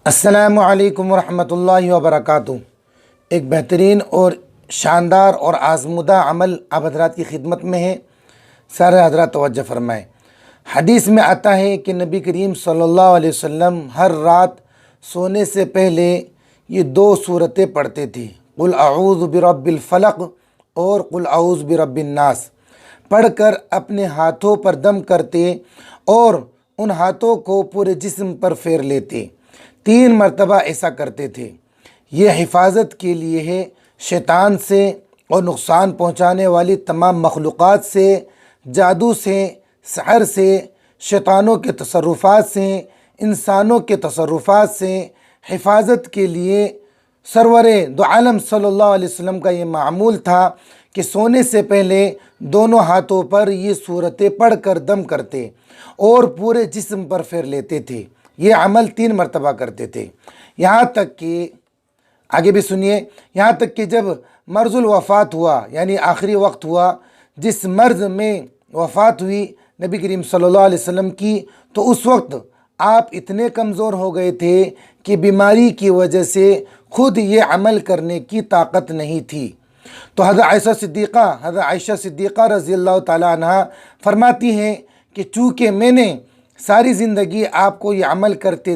السلام علیکم ورحمۃ اللہ وبرکاتہ۔ ایک بہترین اور شاندار اور آزمودہ عمل آپ حضرات کی خدمت میں ہے، سارے حضرات توجہ فرمائیں۔ حدیث میں آتا ہے کہ نبی کریم صلی اللہ علیہ وسلم ہر رات سونے سے پہلے یہ دو صورتیں پڑھتے تھے، قل اعوذ برب الفلق اور قل اعوذ برب الناس، پڑھ کر اپنے ہاتھوں پر دم کرتے اور ان ہاتھوں کو پورے جسم پر پھیر لیتے، 3 مرتبہ ایسا کرتے تھے۔ یہ حفاظت کے لیے ہے شیطان سے اور نقصان پہنچانے والی تمام مخلوقات سے، جادو سے، سحر سے، شیطانوں کے تصرفات سے، انسانوں کے تصرفات سے حفاظت کے لیے سرور دو عالم صلی اللہ علیہ وسلم کا یہ معمول تھا کہ سونے سے پہلے دونوں ہاتھوں پر یہ صورتیں پڑھ کر دم کرتے اور پورے جسم پر پھیر لیتے تھے۔ یہ عمل 3 مرتبہ کرتے تھے، یہاں تک کہ آگے بھی سنیے، یہاں تک کہ جب مرض الوفات ہوا، یعنی آخری وقت ہوا، جس مرض میں وفات ہوئی نبی کریم صلی اللہ علیہ وسلم کی، تو اس وقت آپ اتنے کمزور ہو گئے تھے کہ بیماری کی وجہ سے خود یہ عمل کرنے کی طاقت نہیں تھی۔ تو حضرت عائشہ صدیقہ رضی اللہ تعالیٰ عنہ فرماتی ہیں کہ چونکہ میں نے ساری زندگی آپ کو یہ عمل کرتے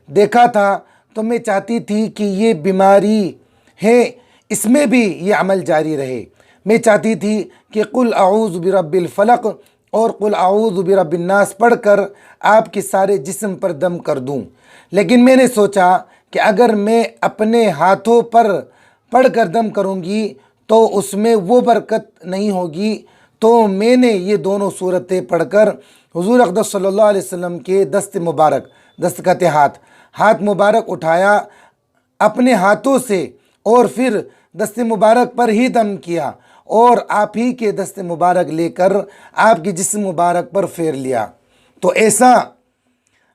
دیکھا تھا، تو میں چاہتی تھی کہ یہ بیماری ہے اس میں بھی یہ عمل جاری رہے۔ میں چاہتی تھی کہ قل اعوذ برب الفلق اور قل اعوذ برب الناس پڑھ کر آپ کے سارے جسم پر دم کر دوں، لیکن میں نے سوچا کہ اگر میں اپنے ہاتھوں پر پڑھ کر دم کروں گی تو اس میں وہ برکت نہیں ہوگی، تو میں نے یہ دونوں صورتیں پڑھ کر حضور اقدس صلی اللہ علیہ وسلم کے دست مبارک، دست کہتے ہاتھ مبارک اٹھایا اپنے ہاتھوں سے اور پھر دست مبارک پر ہی دم کیا اور آپ ہی کے دست مبارک لے کر آپ کے جسم مبارک پر پھیر لیا۔ تو ایسا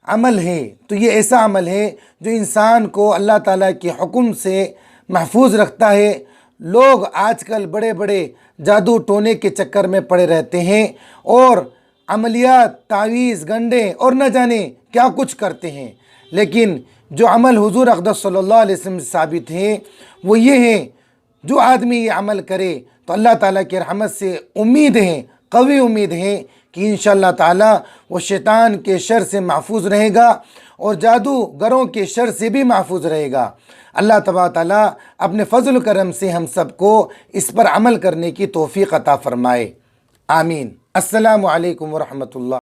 عمل ہے، تو یہ ایسا عمل ہے جو انسان کو اللہ تعالیٰ کے حکم سے محفوظ رکھتا ہے۔ لوگ آج کل بڑے بڑے جادو ٹونے کے چکر میں پڑے رہتے ہیں اور عملیات، تعویذ، گنڈے اور نہ جانے کیا کچھ کرتے ہیں، لیکن جو عمل حضور اقدس صلی اللہ علیہ وسلم سے ثابت ہے وہ یہ ہے، جو آدمی یہ عمل کرے تو اللہ تعالیٰ کی رحمت سے امید ہے، قوی امید ہے کہ انشاءاللہ تعالیٰ وہ شیطان کے شر سے محفوظ رہے گا اور جادوگروں کے شر سے بھی محفوظ رہے گا۔ اللہ تبارک تعالیٰ اپنے فضل و کرم سے ہم سب کو اس پر عمل کرنے کی توفیق عطا فرمائے، آمین۔ السلام علیکم ورحمۃ اللہ۔